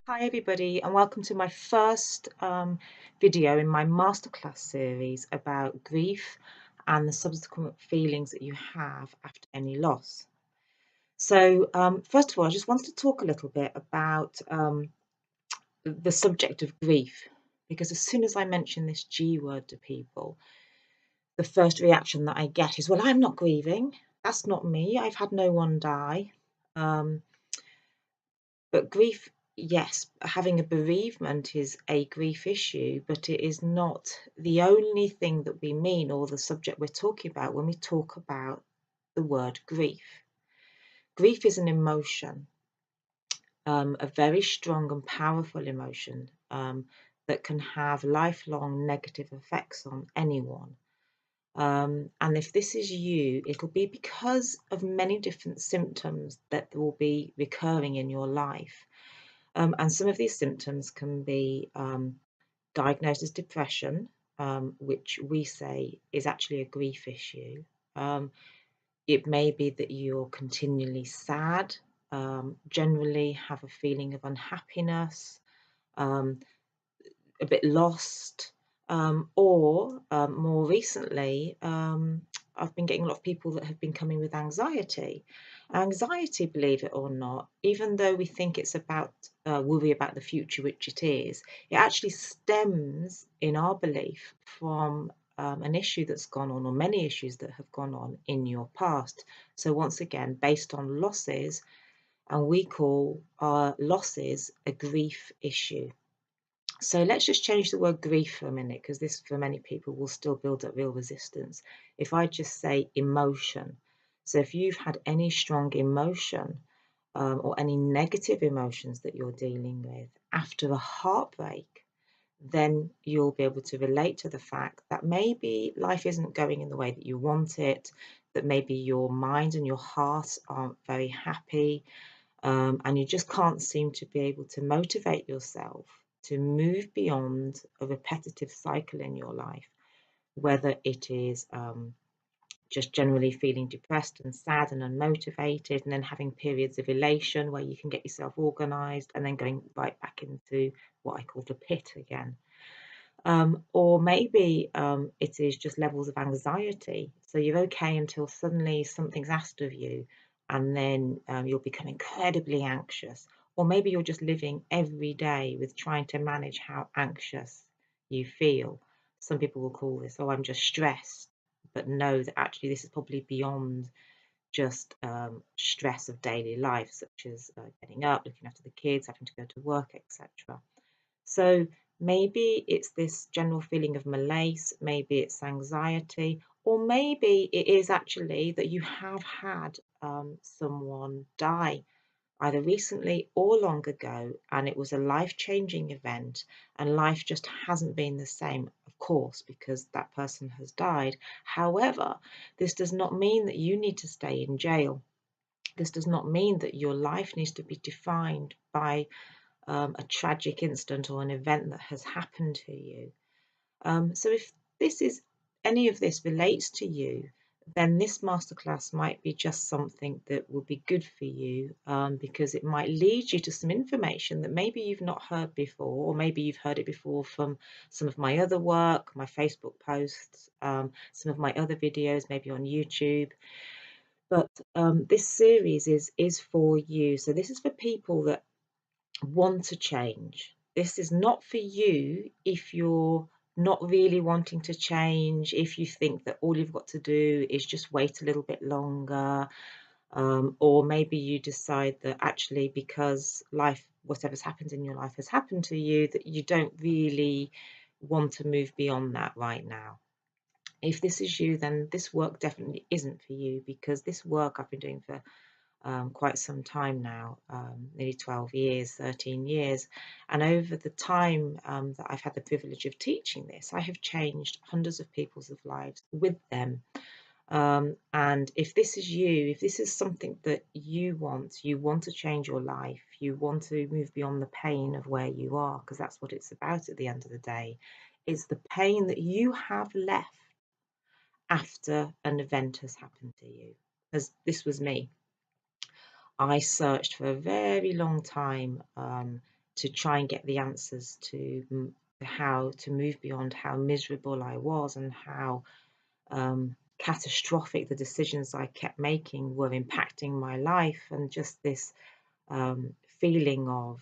Hi everybody, and welcome to my first video in my masterclass series about grief and the subsequent feelings that you have after any loss. So first of all, I just wanted to talk a little bit about the subject of grief, because as soon as I mention this G word to people, the first reaction that I get is, well, I'm not grieving. That's not me. I've had no one die. Um, But grief, yes, having a bereavement is a grief issue, but it is not the only thing that we mean or the subject we're talking about when we talk about the word grief. Grief is an emotion, a very strong and powerful emotion that can have lifelong negative effects on anyone. And if this is you, it'll be because of many different symptoms that will be recurring in your life. And some of these symptoms can be diagnosed as depression, which we say is actually a grief issue. Um, it may be that you're continually sad, generally have a feeling of unhappiness, um, a bit lost, or more recently, I've been getting a lot of people that have been coming with anxiety. Anxiety, believe it or not, even though we think it's about worry about the future, which it is, it actually stems, in our belief, from an issue that's gone on, or many issues that have gone on in your past. So once again, based on losses, and we call our losses a grief issue. So let's just change the word grief for a minute, because this, for many people, will still build up real resistance. If I just say emotion, so if you've had any strong emotion or any negative emotions that you're dealing with after a heartbreak, then you'll be able to relate to the fact that maybe life isn't going in the way that you want it, that maybe your mind and your heart aren't very happy, and you just can't seem to be able to motivate yourself to move beyond a repetitive cycle in your life, whether it is just generally feeling depressed and sad and unmotivated, and then having periods of elation where you can get yourself organized, and then going right back into what I call the pit again. Or maybe it is just levels of anxiety. So you're okay until suddenly something's asked of you, and then you'll become incredibly anxious. Or maybe you're just living every day with trying to manage how anxious you feel. Some people will call this, oh, I'm just stressed, but know that actually this is probably beyond just stress of daily life, such as getting up, looking after the kids, having to go to work, etc. So maybe it's this general feeling of malaise, maybe it's anxiety, or maybe it is actually that you have had someone die either recently or long ago, and it was a life-changing event, and life just hasn't been the same, of course, because that person has died. However, this does not mean that you need to stay in jail. This does not mean that your life needs to be defined by a tragic incident or an event that has happened to you. So if this is any of this relates to you, then this masterclass might be just something that will be good for you, because it might lead you to some information that maybe you've not heard before, or maybe you've heard it before from some of my other work, my Facebook posts, some of my other videos, maybe on YouTube. But this series is for you. So this is for people that want to change. This is not for you if you're not really wanting to change, if you think that all you've got to do is just wait a little bit longer, or maybe you decide that actually because life, whatever's happened in your life has happened to you, that you don't really want to move beyond that right now. If this is you, then this work definitely isn't for you, because this work I've been doing for quite some time now, nearly 12 years, 13 years. And over the time that I've had the privilege of teaching this, I have changed hundreds of people's lives with them. And if this is you, if this is something that you want to change your life, you want to move beyond the pain of where you are, because that's what it's about at the end of the day. It's the pain that you have left after an event has happened to you. As this was me. I searched for a very long time to try and get the answers to how to move beyond how miserable I was and how catastrophic the decisions I kept making were impacting my life, and just this feeling of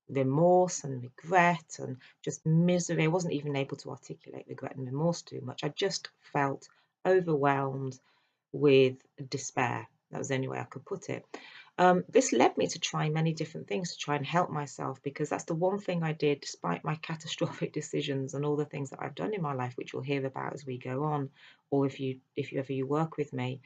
remorse and regret and just misery. I wasn't even able to articulate regret and remorse too much. I just felt overwhelmed with despair. That was the only way I could put it. This led me to try many different things to try and help myself, because that's the one thing I did despite my catastrophic decisions and all the things that I've done in my life, which you'll hear about as we go on, or if you work with me,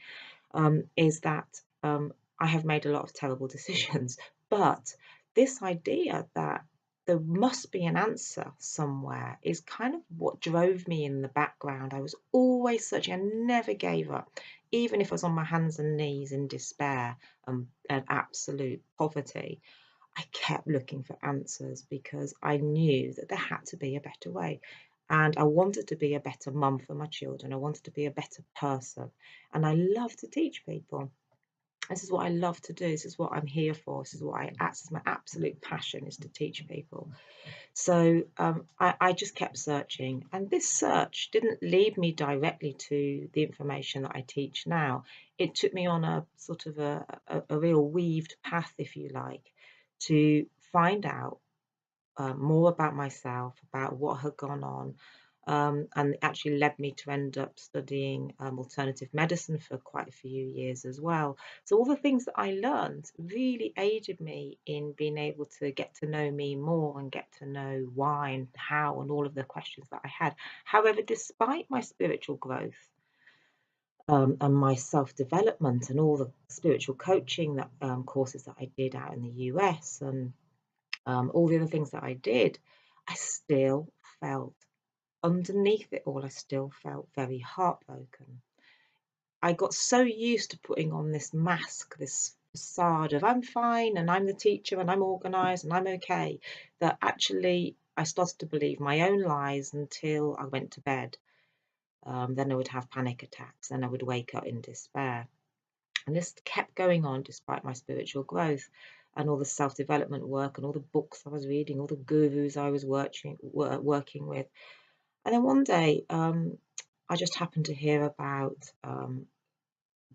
is that I have made a lot of terrible decisions. But this idea that there must be an answer somewhere is kind of what drove me in the background. I was always searching. I never gave up, even if I was on my hands and knees in despair and absolute poverty. I kept looking for answers because I knew that there had to be a better way. And I wanted to be a better mum for my children. I wanted to be a better person. And I love to teach people. This is what I love to do. This is what I'm here for. This is what this is my absolute passion, is to teach people. So I just kept searching. And this search didn't lead me directly to the information that I teach now. It took me on a sort of a real weaved path, if you like, to find out more about myself, about what had gone on, and it actually led me to end up studying alternative medicine for quite a few years as well. So all the things that I learned really aided me in being able to get to know me more and get to know why and how and all of the questions that I had. However, despite my spiritual growth, and my self-development and all the spiritual coaching that courses that I did out in the US, and all the other things that I did, I still felt, underneath it all, I still felt very heartbroken. I got so used to putting on this mask, this facade of I'm fine and I'm the teacher and I'm organised and I'm okay, that actually I started to believe my own lies until I went to bed. Then I would have panic attacks, then I would wake up in despair. And this kept going on despite my spiritual growth and all the self-development work and all the books I was reading, all the gurus I was working with. And then one day, I just happened to hear about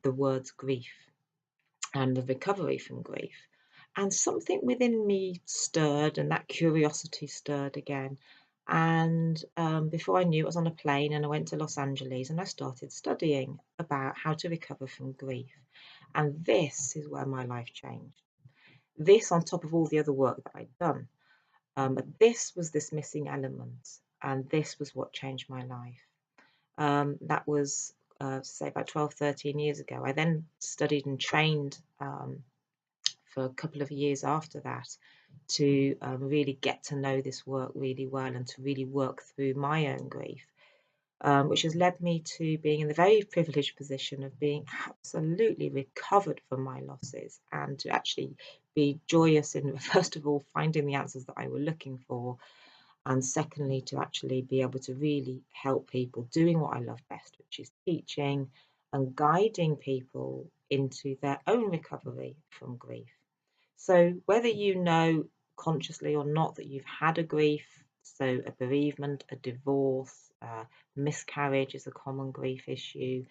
the words grief and the recovery from grief. And something within me stirred, and that curiosity stirred again. And before I knew it, I was on a plane and I went to Los Angeles and I started studying about how to recover from grief. And this is where my life changed. This, on top of all the other work that I'd done. But this was this missing element, and this was what changed my life. That was, say, about 12, 13 years ago. I then studied and trained for a couple of years after that to really get to know this work really well and to really work through my own grief, which has led me to being in the very privileged position of being absolutely recovered from my losses and to actually be joyous in, first of all, finding the answers that I were looking for, and secondly, to actually be able to really help people doing what I love best, which is teaching and guiding people into their own recovery from grief. So whether you know consciously or not that you've had a grief, so a bereavement, a divorce, miscarriage is a common grief issue,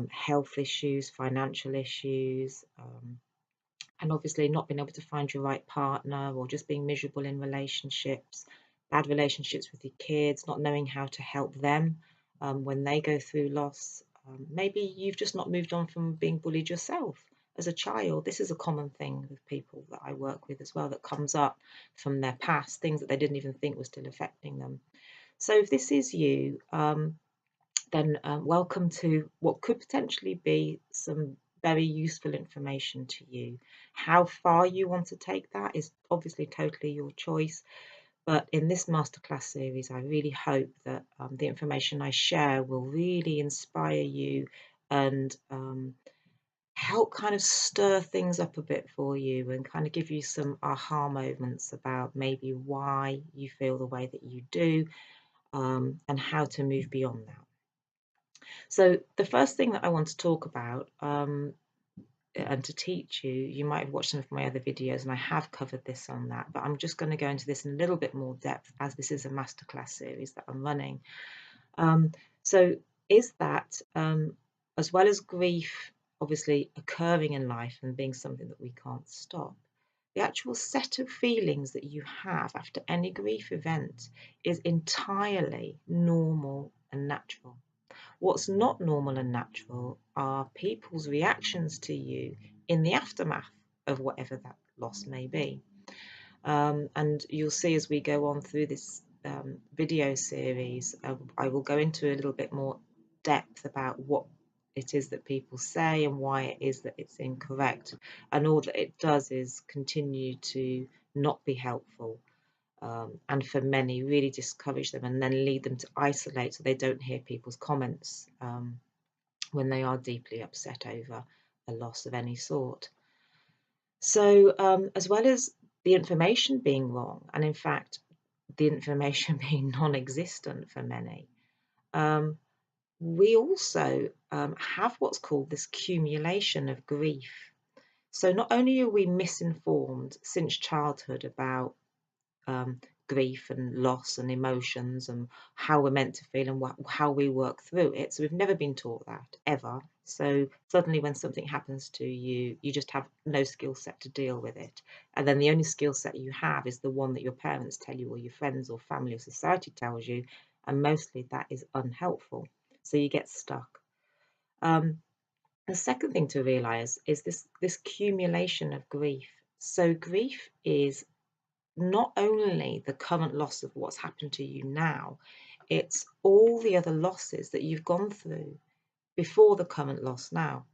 health issues, financial issues, and obviously not being able to find your right partner, or just being miserable in relationships, bad relationships with your kids, not knowing how to help them when they go through loss. Maybe you've just not moved on from being bullied yourself as a child. This is a common thing with people that I work with as well, that comes up from their past, things that they didn't even think were still affecting them. So if this is you, then welcome to what could potentially be some very useful information to you. How far you want to take that is obviously totally your choice. But in this masterclass series, I really hope that the information I share will really inspire you and help kind of stir things up a bit for you and kind of give you some aha moments about maybe why you feel the way that you do, and how to move beyond that. So the first thing that I want to talk about and to teach you. You might have watched some of my other videos, and I have covered this on that, but I'm just going to go into this in a little bit more depth, as this is a masterclass series that I'm running. So is that, as well as grief obviously occurring in life and being something that we can't stop, the actual set of feelings that you have after any grief event is entirely normal and natural. What's not normal and natural are people's reactions to you in the aftermath of whatever that loss may be. And you'll see as we go on through this video series, I will go into a little bit more depth about what it is that people say and why it is that it's incorrect. And all that it does is continue to not be helpful, and for many really discourage them and then lead them to isolate so they don't hear people's comments when they are deeply upset over a loss of any sort. So as well as the information being wrong, and in fact the information being non-existent for many, we also have what's called this accumulation of grief. So not only are we misinformed since childhood about grief and loss and emotions and how we're meant to feel and how we work through it. So we've never been taught that ever. So suddenly when something happens to you, you just have no skill set to deal with it. And then the only skill set you have is the one that your parents tell you or your friends or family or society tells you. And mostly that is unhelpful. So you get stuck. The second thing to realize is this accumulation of grief. So grief is not only the current loss of what's happened to you now, it's all the other losses that you've gone through before the current loss now.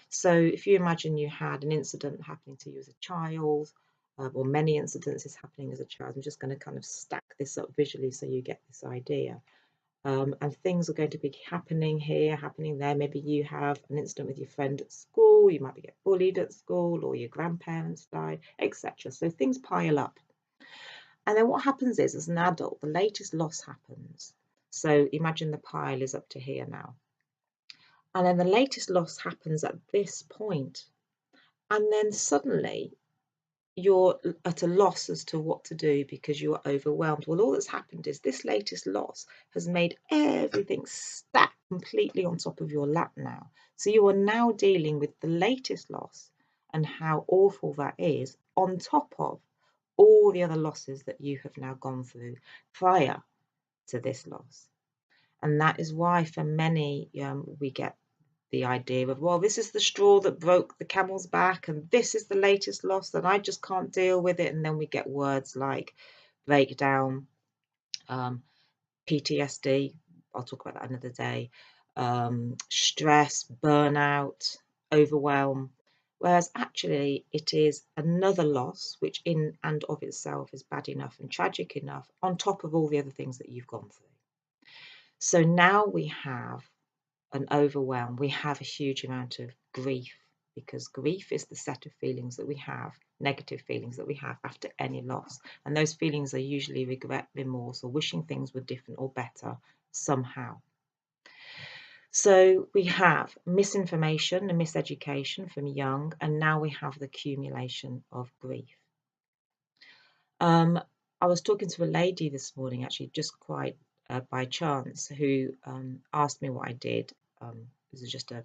So if you imagine you had an incident happening to you as a child, or many incidences happening as a child, I'm just going to kind of stack this up visually so you get this idea. And things are going to be happening here, happening there. Maybe you have an incident with your friend at school, you might get bullied at school, or your grandparents died, etc. So things pile up. And then what happens is, as an adult, the latest loss happens. So imagine the pile is up to here now. And then the latest loss happens at this point. And then suddenly you're at a loss as to what to do because you are overwhelmed. Well, all that's happened is this latest loss has made everything stack completely on top of your lap now. So you are now dealing with the latest loss and how awful that is on top of all the other losses that you have now gone through prior to this loss. And that is why for many we get the idea of, well, this is the straw that broke the camel's back and this is the latest loss and I just can't deal with it. And then we get words like breakdown, PTSD, I'll talk about that another day, stress, burnout, overwhelm. Whereas actually it is another loss, which in and of itself is bad enough and tragic enough, on top of all the other things that you've gone through. So now we have an overwhelm, we have a huge amount of grief, because grief is the set of feelings that we have, negative feelings that we have after any loss. And those feelings are usually regret, remorse, or wishing things were different or better somehow. So we have misinformation and miseducation from young, and now we have the accumulation of grief. I was talking to a lady this morning, actually, just quite by chance, who asked me what I did. This is just a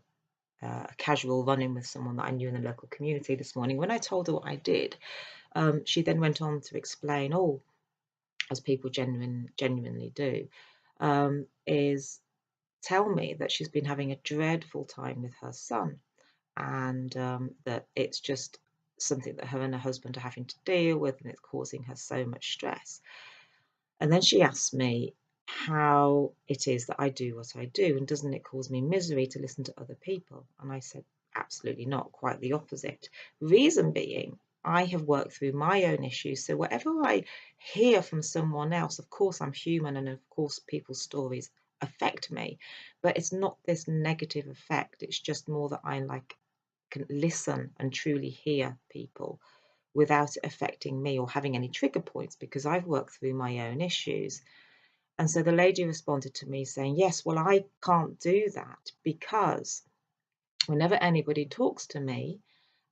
casual run-in with someone that I knew in the local community this morning. When I told her what I did, she then went on to explain, as people genuinely do, is tell me that she's been having a dreadful time with her son, and that it's just something that her and her husband are having to deal with, and it's causing her so much stress. And then she asked me how it is that I do what I do, and doesn't it cause me misery to listen to other people? And I said, absolutely not, quite the opposite. Reason being, I have worked through my own issues, so whatever I hear from someone else, of course I'm human, and of course people's stories affect me, but it's not this negative effect. It's just more that I can listen and truly hear people without it affecting me or having any trigger points, because I've worked through my own issues. And so the lady responded to me saying, yes, well, I can't do that because Whenever anybody talks to me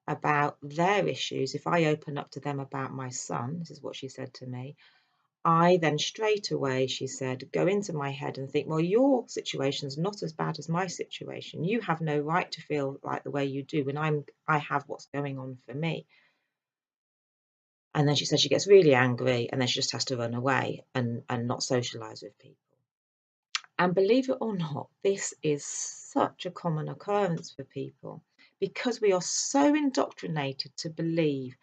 about their issues, if I open up to them about my son, this is what she said to me, I then straight away, she said, go into my head and think, well, your situation's not as bad as my situation. You have no right to feel like the way you do when I have what's going on for me. And then she said she gets really angry and then she just has to run away and not socialize with people. And believe it or not, this is such a common occurrence for people because we are so indoctrinated to believe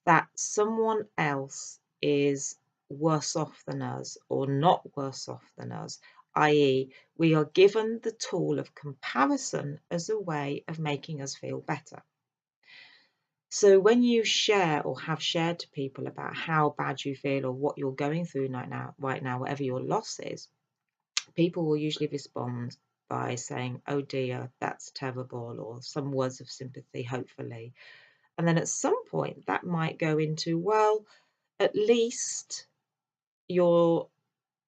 that someone else is worse off than us or not worse off than us, i.e., we are given the tool of comparison as a way of making us feel better. So when you share or have shared to people about how bad you feel or what you're going through right now, whatever your loss is, people will usually respond by saying, oh dear, that's terrible, or some words of sympathy, hopefully. And then at some point that might go into, well, at least you're,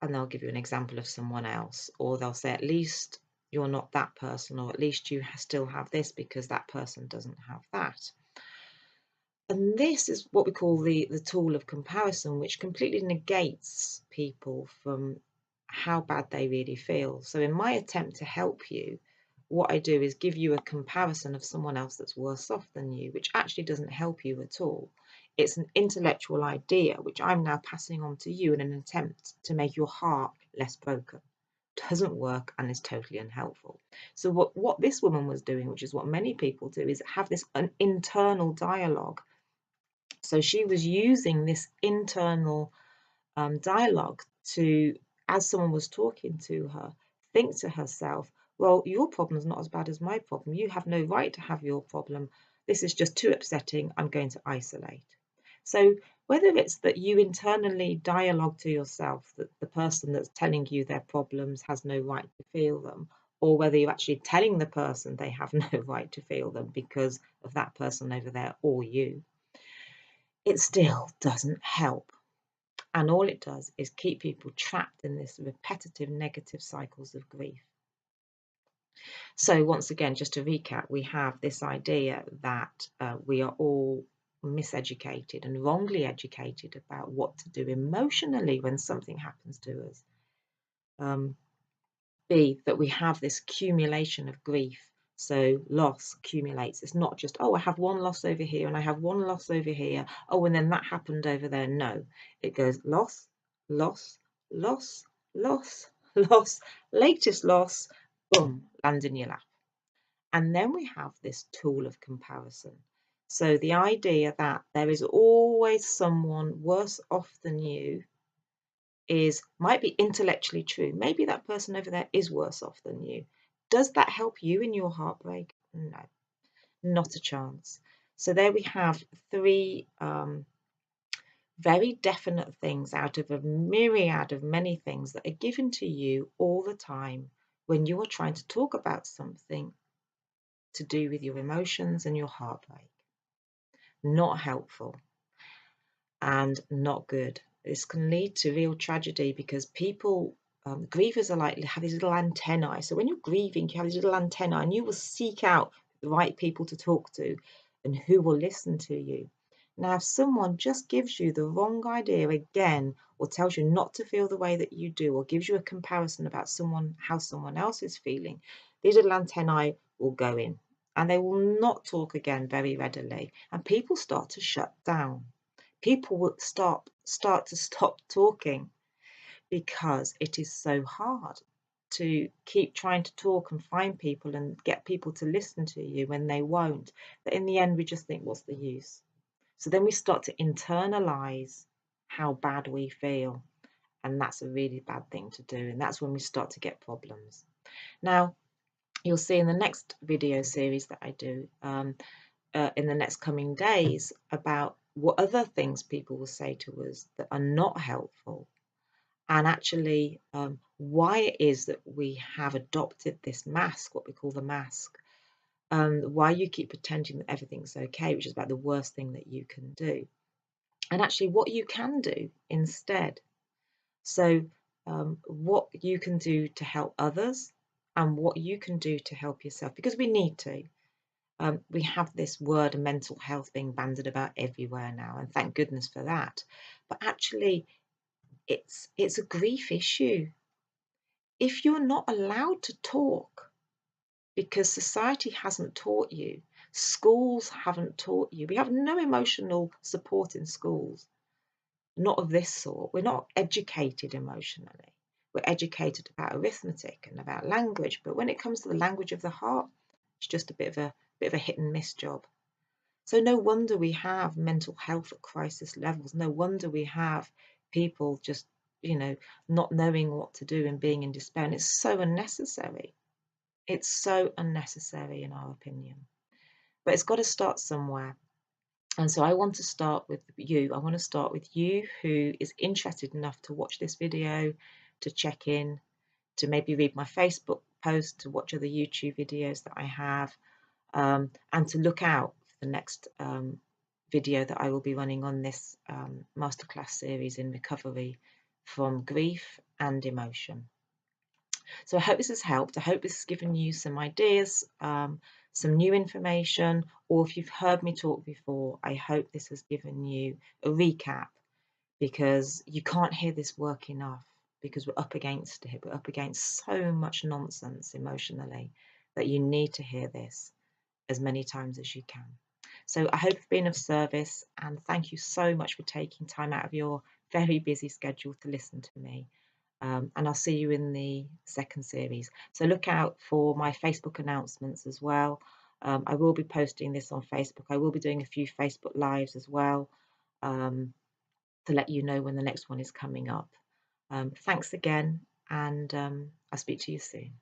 and they'll give you an example of someone else, or they'll say, at least you're not that person, or at least you still have this because that person doesn't have that. And this is what we call the tool of comparison, which completely negates people from how bad they really feel. So in my attempt to help you, what I do is give you a comparison of someone else that's worse off than you, which actually doesn't help you at all. It's an intellectual idea, which I'm now passing on to you in an attempt to make your heart less broken. Doesn't work and is totally unhelpful. So what this woman was doing, which is what many people do, is have this an internal dialogue. So she was using this internal dialogue to, as someone was talking to her, think to herself, well, your problem is not as bad as my problem. You have no right to have your problem. This is just too upsetting. I'm going to isolate. So whether it's that you internally dialogue to yourself that the person that's telling you their problems has no right to feel them, or whether you're actually telling the person they have no right to feel them because of that person over there or you, it still doesn't help. And all it does is keep people trapped in this repetitive negative cycles of grief. So once again, just to recap, we have this idea that we are all miseducated and wrongly educated about what to do emotionally when something happens to us. B, that we have this accumulation of grief. So loss accumulates. It's not just, oh, I have one loss over here and I have one loss over here. Oh, and then that happened over there. No, it goes loss, loss, loss, loss, loss, latest loss, boom, lands in your lap. And then we have this tool of comparison. So the idea that there is always someone worse off than you might be intellectually true. Maybe that person over there is worse off than you. Does that help you in your heartbreak? No, not a chance. So there we have three very definite things out of a myriad of many things that are given to you all the time when you are trying to talk about something to do with your emotions and your heartbreak. Not helpful and not good. This can lead to real tragedy because people, grievers are like, have these little antennae. So when you're grieving, you have these little antennae and you will seek out the right people to talk to and who will listen to you. Now, if someone just gives you the wrong idea again, or tells you not to feel the way that you do, or gives you a comparison about how someone else is feeling, these little antennae will go in and they will not talk again very readily. And people start to shut down. People will start to stop talking because it is so hard to keep trying to talk and find people and get people to listen to you when they won't. That in the end, we just think, what's the use? So then we start to internalize how bad we feel. And that's a really bad thing to do. And that's when we start to get problems. Now, you'll see in the next video series that I do in the next coming days about what other things people will say to us that are not helpful, and actually why it is that we have adopted this mask, what we call the mask, why you keep pretending that everything's okay, which is about the worst thing that you can do, and actually what you can do instead. So what you can do to help others and what you can do to help yourself, because we need to. We have this word mental health being bandied about everywhere now, and thank goodness for that. But actually, it's a grief issue. If you're not allowed to talk because society hasn't taught you, schools haven't taught you, we have no emotional support in schools, not of this sort. We're not educated emotionally. We're educated about arithmetic and about language, but when it comes to the language of the heart, it's just a bit of a hit and miss job. So no wonder we have mental health at crisis levels. No wonder we have people just, not knowing what to do and being in despair. And it's so unnecessary. It's so unnecessary in our opinion. But it's got to start somewhere. And so I want to start with you. I want to start with you who is interested enough to watch this video, to check in, to maybe read my Facebook post, to watch other YouTube videos that I have, and to look out for the next video that I will be running on this masterclass series in recovery from grief and emotion. So I hope this has helped. I hope this has given you some ideas, some new information, or if you've heard me talk before, I hope this has given you a recap, because you can't hear this work enough, because we're up against it. We're up against so much nonsense emotionally that you need to hear this as many times as you can. So I hope I've been of service, and thank you so much for taking time out of your very busy schedule to listen to me. And I'll see you in the second series. So look out for my Facebook announcements as well. I will be posting this on Facebook. I will be doing a few Facebook Lives as well, to let you know when the next one is coming up. Thanks again, and I'll speak to you soon.